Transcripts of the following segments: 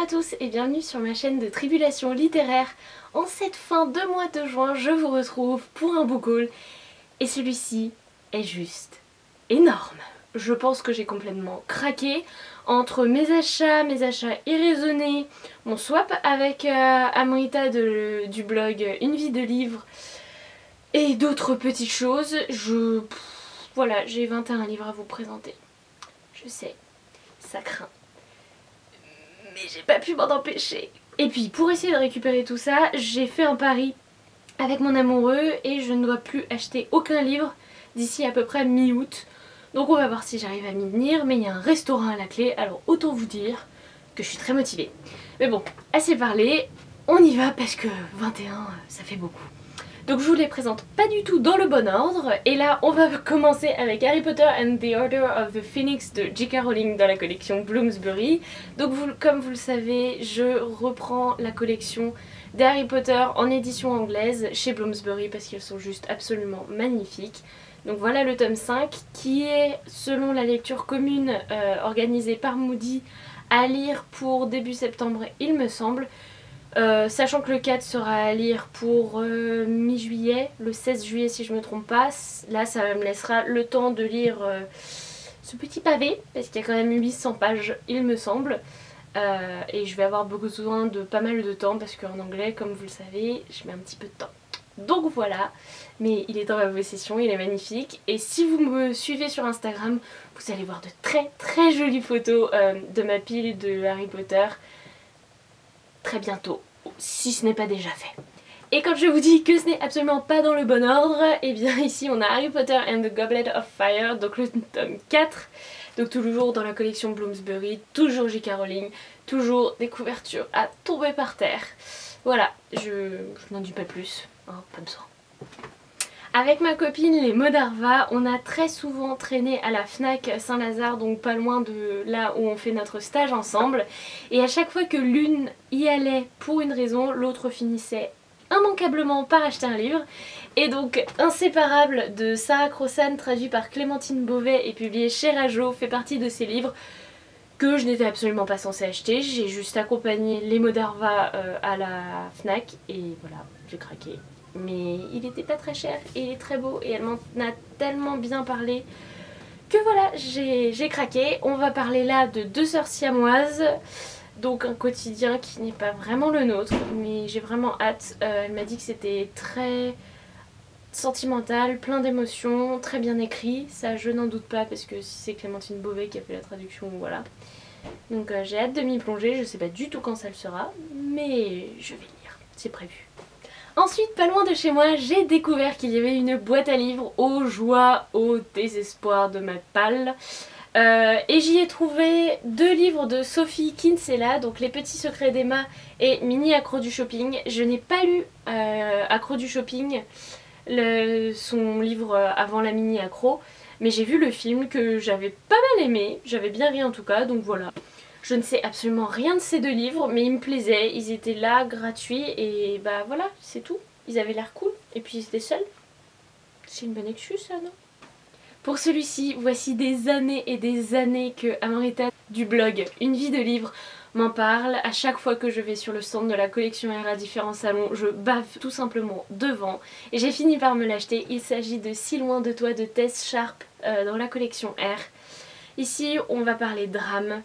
à tous et bienvenue sur ma chaîne de Tribulation littéraire. En cette fin de mois de juin, je vous retrouve pour un book haul et celui-ci est juste énorme. Je pense que j'ai complètement craqué entre mes achats irraisonnés, mon swap avec Amrita du blog Une vie de livre et d'autres petites choses. Voilà, j'ai 21 livres à vous présenter. Je sais, ça craint. Mais j'ai pas pu m'en empêcher. Et puis pour essayer de récupérer tout ça, j'ai fait un pari avec mon amoureux et je ne dois plus acheter aucun livre d'ici à peu près mi-août. Donc on va voir si j'arrive à m'y tenir, mais il y a un restaurant à la clé, alors autant vous dire que je suis très motivée. Mais bon, assez parlé, on y va parce que 21 ça fait beaucoup. Donc je vous les présente pas du tout dans le bon ordre, et là on va commencer avec Harry Potter and the Order of the Phoenix de J.K. Rowling dans la collection Bloomsbury. Donc comme vous le savez, je reprends la collection des Harry Potter en édition anglaise chez Bloomsbury parce qu'ils sont juste absolument magnifiques. Donc voilà le tome 5 qui est, selon la lecture commune organisée par Moody, à lire pour début septembre il me semble. Sachant que le 4 sera à lire pour mi-juillet, le 16 juillet si je me trompe pas. Là ça me laissera le temps de lire ce petit pavé, parce qu'il y a quand même 800 pages il me semble. Et je vais avoir besoin de pas mal de temps parce qu'en anglais, comme vous le savez, je mets un petit peu de temps. Donc voilà, mais il est dans ma possession, il est magnifique. Et si vous me suivez sur Instagram, vous allez voir de très jolies photos de ma pile de Harry Potter très bientôt, si ce n'est pas déjà fait. Et quand je vous dis que ce n'est absolument pas dans le bon ordre, et bien ici on a Harry Potter and the Goblet of Fire, donc le tome 4, donc toujours dans la collection Bloomsbury, toujours J.K. Rowling, toujours des couvertures à tomber par terre. Voilà, je n'en dis pas plus, hein, pas besoin. Avec ma copine les Modarva, on a très souvent traîné à la Fnac Saint-Lazare, donc pas loin de là où on fait notre stage ensemble. Et à chaque fois que l'une y allait pour une raison, l'autre finissait immanquablement par acheter un livre. Et donc Inséparable de Sarah Crossan, traduit par Clémentine Beauvais et publié chez Rajo, fait partie de ces livres que je n'étais absolument pas censée acheter. J'ai juste accompagné les Modarva à la Fnac et voilà, j'ai craqué. Mais il n'était pas très cher et il est très beau et elle m'en a tellement bien parlé que voilà, j'ai craqué. On va parler là de Deux sœurs siamoises, donc un quotidien qui n'est pas vraiment le nôtre, mais j'ai vraiment hâte. Elle m'a dit que c'était très sentimental, plein d'émotions, très bien écrit, ça je n'en doute pas parce que si c'est Clémentine Beauvais qui a fait la traduction, voilà. Donc j'ai hâte de m'y plonger, je sais pas du tout quand ça le sera, mais je vais lire, c'est prévu. Ensuite, pas loin de chez moi, j'ai découvert qu'il y avait une boîte à livres aux joies, au désespoir de ma palle. Et j'y ai trouvé deux livres de Sophie Kinsella, donc Les Petits Secrets d'Emma et Mini Accro du Shopping. Je n'ai pas lu Accro du Shopping, son livre avant la Mini Accro, mais j'ai vu le film que j'avais pas mal aimé, j'avais bien ri en tout cas, donc voilà. Je ne sais absolument rien de ces deux livres, mais ils me plaisaient, ils étaient là, gratuits, et bah voilà, c'est tout. Ils avaient l'air cool, et puis ils étaient seuls. C'est une bonne excuse ça, non? Pour celui-ci, voici des années et des années que Amrita du blog Une vie de livre m'en parle. À chaque fois que je vais sur le stand de la collection R à différents salons, je bave tout simplement devant. Et j'ai fini par me l'acheter. Il s'agit de Si loin de toi de Tess Sharp dans la collection R. Ici, on va parler drame.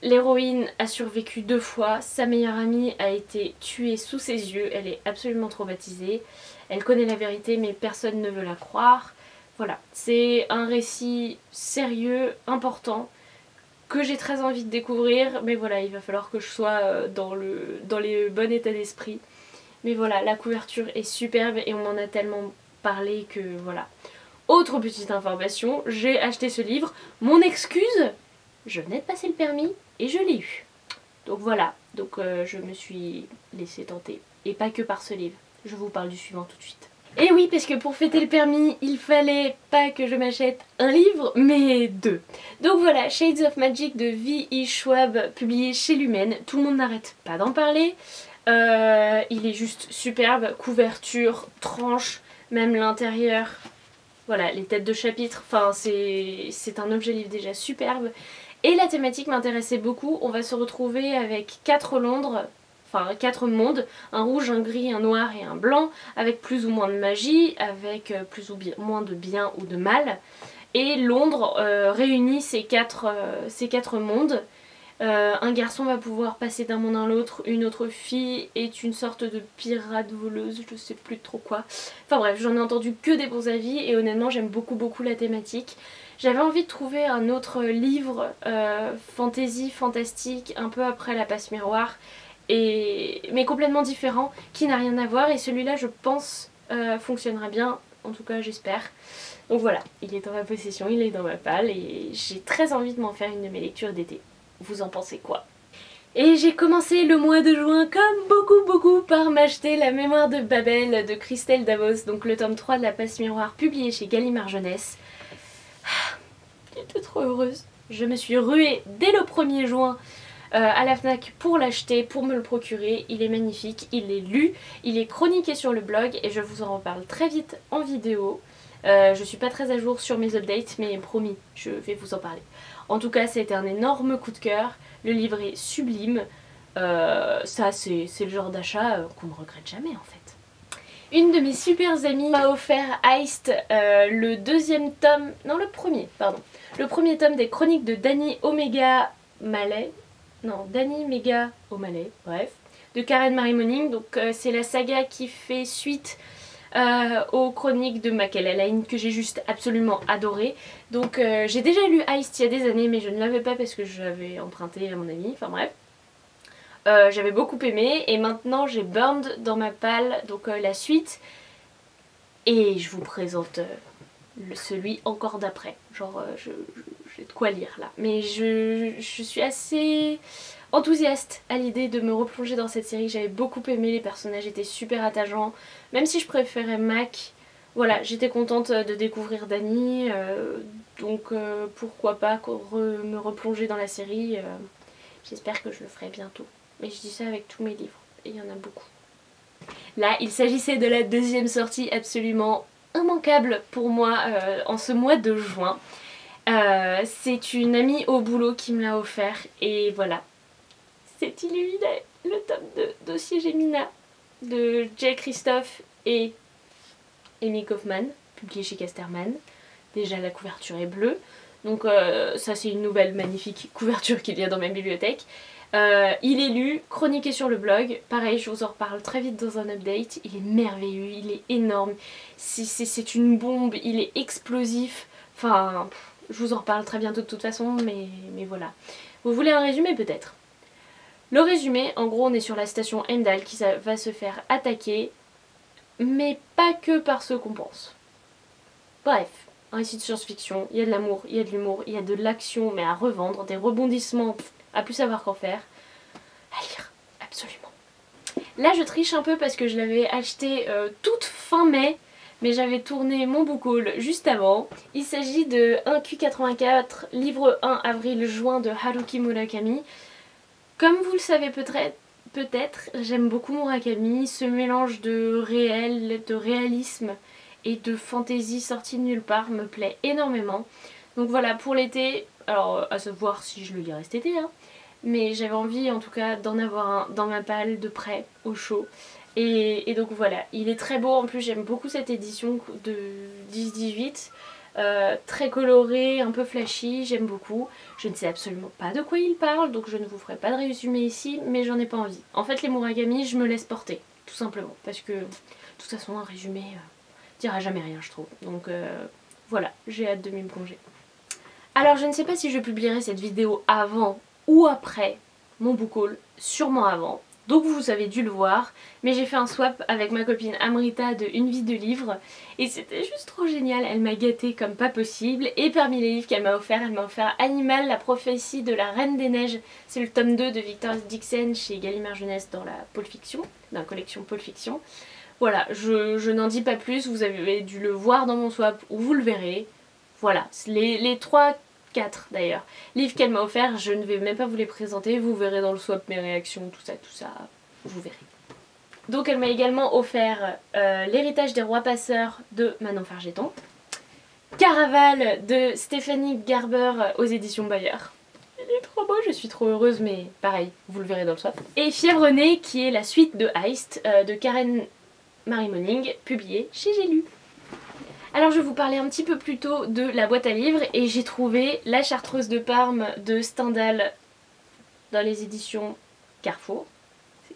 L'héroïne a survécu 2 fois, sa meilleure amie a été tuée sous ses yeux, elle est absolument traumatisée, elle connaît la vérité mais personne ne veut la croire. Voilà, c'est un récit sérieux, important, que j'ai très envie de découvrir, mais voilà, il va falloir que je sois dans les bons états d'esprit. Mais voilà, la couverture est superbe et on m'en a tellement parlé que voilà. Autre petite information, j'ai acheté ce livre, mon excuse, je venais de passer le permis et je l'ai eu. Donc voilà, donc je me suis laissée tenter. Et pas que par ce livre. Je vous parle du suivant tout de suite. Et oui, parce que pour fêter le permis, il fallait pas que je m'achète un livre, mais 2. Donc voilà, Shades of Magic de V.E. Schwab, publié chez Lumen. Tout le monde n'arrête pas d'en parler. Il est juste superbe, couverture, tranche, même l'intérieur. Voilà, les têtes de chapitre, enfin c'est un objet livre déjà superbe. Et la thématique m'intéressait beaucoup. On va se retrouver avec 4 Londres, enfin 4 mondes, un rouge, un gris, un noir et un blanc, avec plus ou moins de magie, avec plus ou moins de bien ou de mal. Et Londres réunit ces quatre mondes. Un garçon va pouvoir passer d'un monde à l'autre, une autre fille est une sorte de pirate voleuse, je sais plus trop quoi. Enfin bref, j'en ai entendu que des bons avis et honnêtement j'aime beaucoup la thématique. J'avais envie de trouver un autre livre fantasy, fantastique, un peu après La Passe Miroir, mais complètement différent, qui n'a rien à voir, et celui-là je pense fonctionnera bien, en tout cas j'espère. Donc voilà, il est dans ma possession, il est dans ma palle et j'ai très envie de m'en faire une de mes lectures d'été. Vous en pensez quoi? Et j'ai commencé le mois de juin, comme beaucoup, par m'acheter La Mémoire de Babel de Christelle Davos, donc le tome 3 de La Passe Miroir, publié chez Gallimard Jeunesse. J'étais trop heureuse. Je me suis ruée dès le 1er juin à la FNAC pour l'acheter, pour me le procurer. Il est magnifique, il est lu, il est chroniqué sur le blog et je vous en reparle très vite en vidéo. Je suis pas très à jour sur mes updates, mais promis, je vais vous en parler. En tout cas, c'était un énorme coup de cœur. Le livre est sublime. Ça, c'est le genre d'achat qu'on ne regrette jamais en fait. Une de mes super amies m'a offert Iced, le deuxième tome, non le premier, pardon. Le premier tome des chroniques de Danny Omega Mallet. Non, Danny Mega O'Malley, bref. De Karen Marie Moning. Donc c'est la saga qui fait suite aux chroniques de Makelalaine que j'ai juste absolument adoré. Donc j'ai déjà lu Iced il y a des années mais je ne l'avais pas parce que je l'avais emprunté à mon ami, enfin bref. J'avais beaucoup aimé et maintenant j'ai Burned dans ma palle, donc la suite. Et je vous présente celui encore d'après. Genre j'ai de quoi lire là. Mais je suis assez enthousiaste à l'idée de me replonger dans cette série. J'avais beaucoup aimé, les personnages étaient super attachants. Même si je préférais Mac, voilà, j'étais contente de découvrir Danny. Donc pourquoi pas me replonger dans la série. J'espère que je le ferai bientôt. Mais je dis ça avec tous mes livres, et il y en a beaucoup. Là, il s'agissait de la deuxième sortie absolument immanquable pour moi en ce mois de juin. C'est une amie au boulot qui me l'a offert et voilà. C'est Illuminé, le tome de Dossier Gemina de Jay Christophe et Amy Kaufman, publié chez Casterman. Déjà la couverture est bleue, donc ça c'est une nouvelle magnifique couverture qu'il y a dans ma bibliothèque. Il est lu, chroniqué sur le blog, pareil je vous en reparle très vite dans un update. Il est merveilleux, il est énorme, c'est une bombe, il est explosif, enfin je vous en reparle très bientôt de toute façon, mais voilà. Vous voulez un résumé peut-être? Le résumé, en gros on est sur la station Heimdall qui va se faire attaquer, mais pas que par ceux qu'on pense. Bref, un récit de science-fiction, il y a de l'amour, il y a de l'humour, il y a de l'action mais à revendre, des rebondissements à plus savoir qu'en faire. À lire, absolument. Là je triche un peu parce que je l'avais acheté toute fin mai, mais j'avais tourné mon book haul juste avant. Il s'agit de 1Q84, livre 1 avril-juin de Haruki Murakami. Comme vous le savez peut-être, j'aime beaucoup Murakami, ce mélange de réel, de réalisme et de fantaisie sortie de nulle part me plaît énormément. Donc voilà, pour l'été, alors à savoir si je le lirai cet été, hein, mais j'avais envie en tout cas d'en avoir un dans ma palle de près, au chaud. Et donc voilà, il est très beau, en plus j'aime beaucoup cette édition de 10-18. Très coloré, un peu flashy, j'aime beaucoup. Je ne sais absolument pas de quoi il parle, donc je ne vous ferai pas de résumé ici, mais j'en ai pas envie. En fait les Murakami, je me laisse porter, tout simplement, parce que de toute façon un résumé dira jamais rien je trouve. Donc voilà, j'ai hâte de m'y plonger. Alors je ne sais pas si je publierai cette vidéo avant ou après mon book haul, sûrement avant. Donc vous avez dû le voir, mais j'ai fait un swap avec ma copine Amrita de Une vie de livres et c'était juste trop génial, elle m'a gâtée comme pas possible. Et parmi les livres qu'elle m'a offert, elle m'a offert Animal, la prophétie de la Reine des Neiges. C'est le tome 2 de Victor Dixon chez Gallimard Jeunesse dans la Pôle Fiction, dans la collection Pôle Fiction. Voilà, je n'en dis pas plus, vous avez dû le voir dans mon swap ou vous le verrez. Voilà, les 3-4 d'ailleurs livres qu'elle m'a offert, je ne vais même pas vous les présenter, vous verrez dans le swap mes réactions, tout ça, vous verrez. Donc elle m'a également offert L'héritage des rois passeurs de Manon Fargeton, Caraval de Stéphanie Garber aux éditions Bayer. il est trop beau, je suis trop heureuse, mais pareil, vous le verrez dans le swap. Et Fièvre Née, qui est la suite de Heist, de Karen Marie Moning, publiée chez J'ai lu. Alors je vais vous parlais un petit peu plus tôt de la boîte à livres et j'ai trouvé La Chartreuse de Parme de Stendhal dans les éditions Carrefour.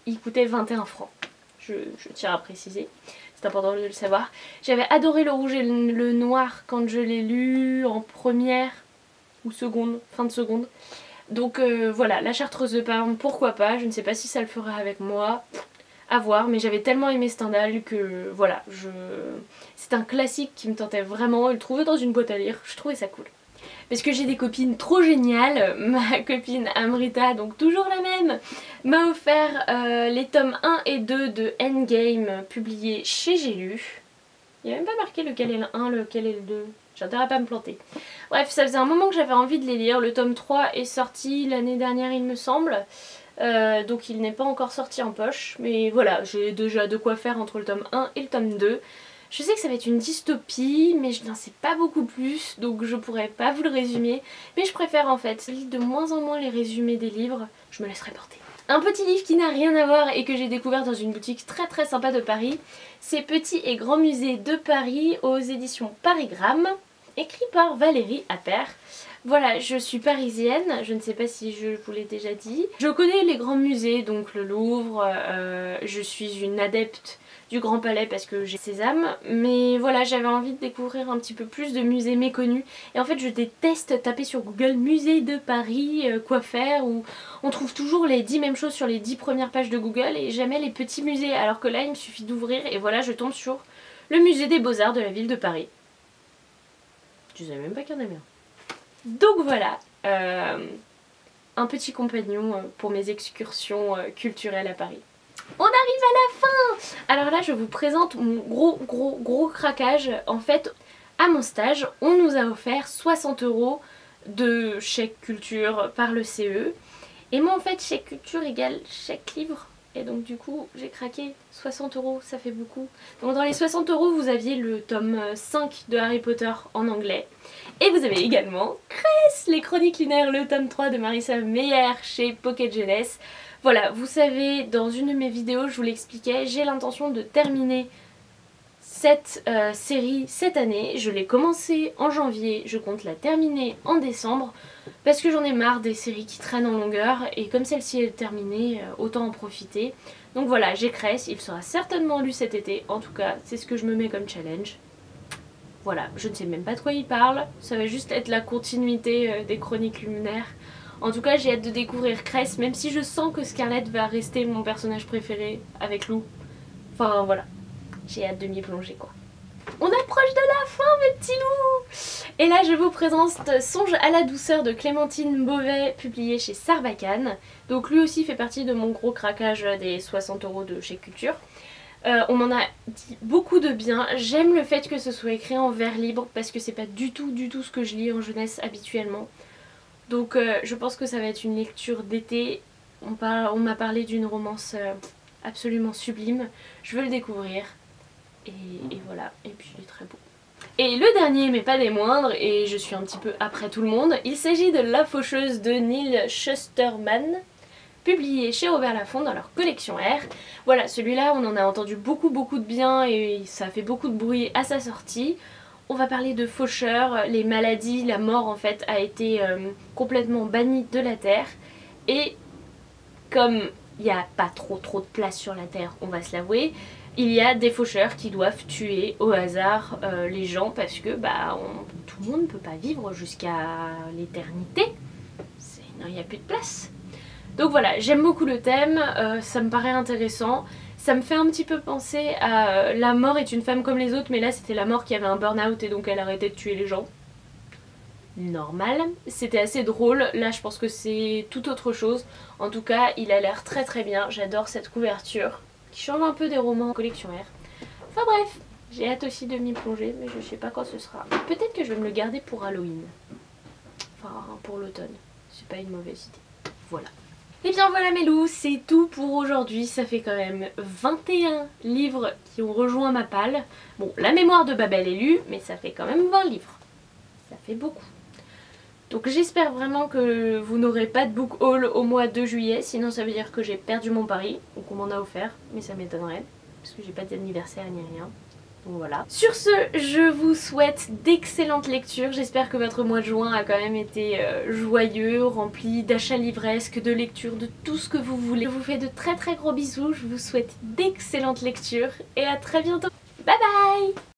Il coûtait 21 francs, je tiens à préciser, c'est important de le savoir. J'avais adoré Le Rouge et le Noir quand je l'ai lu en première ou seconde, fin de seconde. Donc voilà, La Chartreuse de Parme, pourquoi pas, je ne sais pas si ça le fera avec moi. À voir, mais j'avais tellement aimé Stendhal que voilà, c'est un classique qui me tentait vraiment, le trouver dans une boîte à lire, je trouvais ça cool. Parce que j'ai des copines trop géniales, ma copine Amrita, donc toujours la même, m'a offert les tomes 1 et 2 de Endgame publiés chez J'ai lu. Il n'y a même pas marqué lequel est le 1, lequel est le 2, j'ai intérêt à pas me planter. Bref, ça faisait un moment que j'avais envie de les lire, le tome 3 est sorti l'année dernière il me semble. Donc il n'est pas encore sorti en poche, mais voilà, j'ai déjà de quoi faire entre le tome 1 et le tome 2. Je sais que ça va être une dystopie, mais je n'en sais pas beaucoup plus, donc je pourrais pas vous le résumer. Mais je préfère en fait lire de moins en moins les résumés des livres, je me laisserai porter. Un petit livre qui n'a rien à voir et que j'ai découvert dans une boutique très sympa de Paris, c'est Petit et Grand Musée de Paris aux éditions Parigramme, écrit par Valérie Appert. Voilà, je suis parisienne, je ne sais pas si je vous l'ai déjà dit. Je connais les grands musées, donc le Louvre, je suis une adepte du Grand Palais parce que j'ai Sésame. Mais voilà, j'avais envie de découvrir un petit peu plus de musées méconnus. Et en fait, je déteste taper sur Google musée de Paris, quoi faire, où on trouve toujours les 10 mêmes choses sur les 10 premières pages de Google et jamais les petits musées. Alors que là, il me suffit d'ouvrir et voilà, je tombe sur le musée des Beaux-Arts de la ville de Paris. Je savais même pas qu'il y en avait un. Donc voilà, un petit compagnon pour mes excursions culturelles à Paris. On arrive à la fin! Alors là je vous présente mon gros craquage. En fait, à mon stage, on nous a offert 60 € de chèque culture par le CE. Et moi en fait, chèque culture égale chèque livre. Et donc du coup j'ai craqué, 60 €, ça fait beaucoup. Donc dans les 60 € vous aviez le tome 5 de Harry Potter en anglais. Et vous avez également Cress, les Chroniques lunaires, le tome 3 de Marissa Meyer chez Pocket Jeunesse. Voilà, vous savez, dans une de mes vidéos je vous l'expliquais, j'ai l'intention de terminer cette série cette année. Je l'ai commencé en janvier, je compte la terminer en décembre. Parce que j'en ai marre des séries qui traînent en longueur et comme celle-ci est terminée, autant en profiter. Donc voilà, j'ai Cress, il sera certainement lu cet été, en tout cas c'est ce que je me mets comme challenge. Voilà, je ne sais même pas de quoi il parle, ça va juste être la continuité des Chroniques lunaires. En tout cas j'ai hâte de découvrir Cress, même si je sens que Scarlett va rester mon personnage préféré avec Lou. Enfin voilà, j'ai hâte de m'y plonger quoi. On approche de la fin mes petits loups! Et là je vous présente Songe à la douceur de Clémentine Beauvais, publié chez Sarbacane. Donc lui aussi fait partie de mon gros craquage des 60 € de chez Culture. On m'en a dit beaucoup de bien, j'aime le fait que ce soit écrit en vers libre parce que c'est pas du tout ce que je lis en jeunesse habituellement. Donc je pense que ça va être une lecture d'été. On m'a parlé d'une romance absolument sublime, je veux le découvrir. Et voilà, et puis il est très beau. Et le dernier mais pas des moindres, et je suis un petit peu après tout le monde, il s'agit de La Faucheuse de Neil Shusterman, publié chez Robert Laffont dans leur collection R. Voilà, celui-là on en a entendu beaucoup de bien et ça a fait beaucoup de bruit à sa sortie. On va parler de faucheurs, les maladies, la mort en fait a été complètement bannie de la Terre. Et comme il n'y a pas trop de place sur la Terre, on va se l'avouer, il y a des faucheurs qui doivent tuer au hasard les gens parce que tout le monde ne peut pas vivre jusqu'à l'éternité. Non, il n'y a plus de place. Donc voilà, j'aime beaucoup le thème, ça me paraît intéressant. Ça me fait un petit peu penser à La mort est une femme comme les autres, mais là c'était la mort qui avait un burn-out et donc elle arrêtait de tuer les gens. Normal. C'était assez drôle, là je pense que c'est tout autre chose. En tout cas, il a l'air très bien, j'adore cette couverture qui change un peu des romans en collection R. Enfin bref, j'ai hâte aussi de m'y plonger, mais je sais pas quand ce sera. Peut-être que je vais me le garder pour Halloween. Enfin, pour l'automne. C'est pas une mauvaise idée. Voilà. Et bien voilà mes loups, c'est tout pour aujourd'hui. Ça fait quand même 21 livres qui ont rejoint ma palle. Bon, La mémoire de Babel est lue, mais ça fait quand même 20 livres. Ça fait beaucoup. Donc Donc j'espère vraiment que vous n'aurez pas de book haul au mois de juillet, sinon ça veut dire que j'ai perdu mon pari, ou qu'on m'en a offert, mais ça m'étonnerait, parce que j'ai pas d'anniversaire ni rien. Donc voilà. Sur ce, je vous souhaite d'excellentes lectures. J'espère que votre mois de juin a quand même été joyeux, rempli d'achats livresques, de lectures, de tout ce que vous voulez. Je vous fais de très gros bisous, je vous souhaite d'excellentes lectures et à très bientôt. Bye bye!